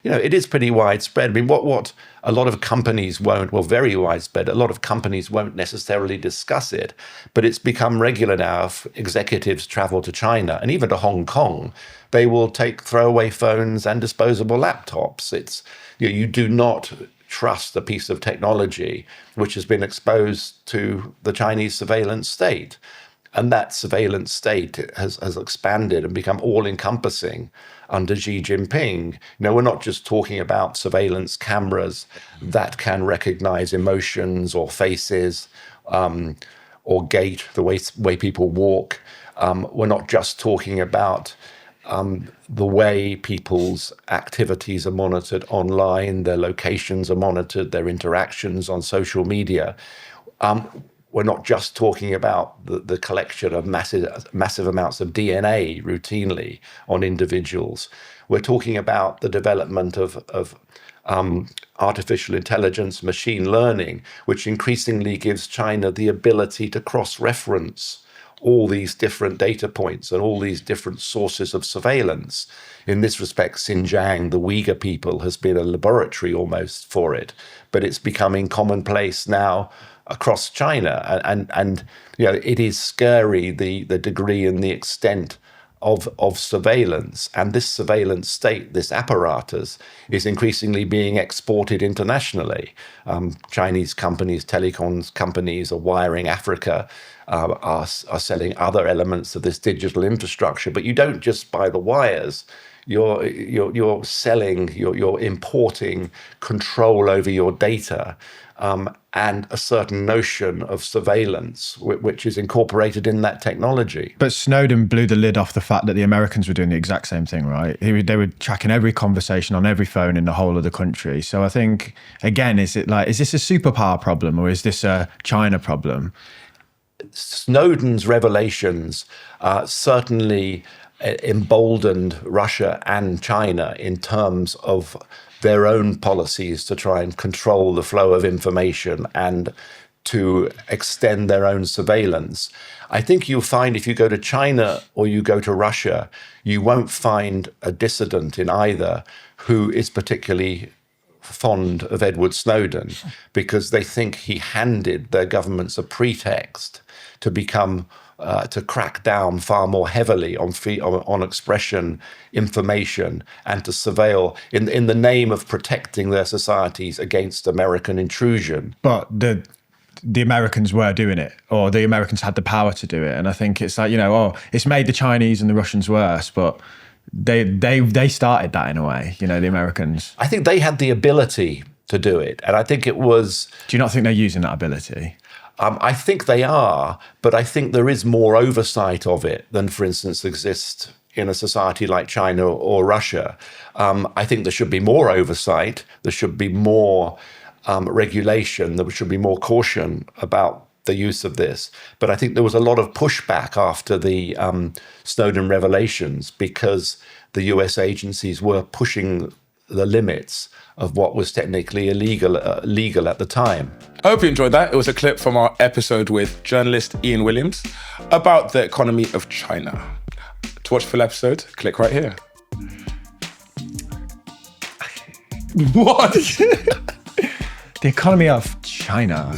It is pretty widespread. I mean, what a lot of companies won't, well, very widespread, a lot of companies won't necessarily discuss it, but it's become regular now if executives travel to China and even to Hong Kong, they will take throwaway phones and disposable laptops. You do not trust a piece of technology which has been exposed to the Chinese surveillance state. And that surveillance state has expanded and become all-encompassing under Xi Jinping. We're not just talking about surveillance cameras that can recognize emotions or faces or gait, the way people walk. We're not just talking about the way people's activities are monitored online, their locations are monitored, their interactions on social media. We're not just talking about the collection of massive amounts of DNA routinely on individuals. We're talking about the development of artificial intelligence, machine learning, which increasingly gives China the ability to cross-reference all these different data points and all these different sources of surveillance. In this respect, Xinjiang, the Uyghur people, has been a laboratory almost for it, but it's becoming commonplace now across China. And it is scary, the degree and the extent of surveillance. And this surveillance state, this apparatus, is increasingly being exported internationally. Chinese companies, telecoms companies are wiring Africa, are selling other elements of this digital infrastructure. But you don't just buy the wires. You're selling, you're importing control over your data and a certain notion of surveillance, which is incorporated in that technology. But Snowden blew the lid off the fact that the Americans were doing the exact same thing, right? They were tracking every conversation on every phone in the whole of the country. So I think, again, is this a superpower problem or is this a China problem? Snowden's revelations certainly emboldened Russia and China in terms of their own policies to try and control the flow of information and to extend their own surveillance. I think you'll find if you go to China or you go to Russia, you won't find a dissident in either who is particularly fond of Edward Snowden because they think he handed their governments a pretext to become to crack down far more heavily on expression, information, and to surveil in the name of protecting their societies against American intrusion. But the Americans were doing it, or the Americans had the power to do it. And I think it's like, it's made the Chinese and the Russians worse, but they started that in a way, the Americans. I think they had the ability to do it. And I think it was... Do you not think they're using that ability? I think they are, but I think there is more oversight of it than, for instance, exists in a society like China or Russia. I think there should be more oversight. There should be more regulation. There should be more caution about the use of this. But I think there was a lot of pushback after the Snowden revelations because the US agencies were pushing the limits of what was technically legal at the time. I hope you enjoyed that. It was a clip from our episode with journalist Ian Williams about the economy of China. To watch the full episode, click right here. What? The economy of China.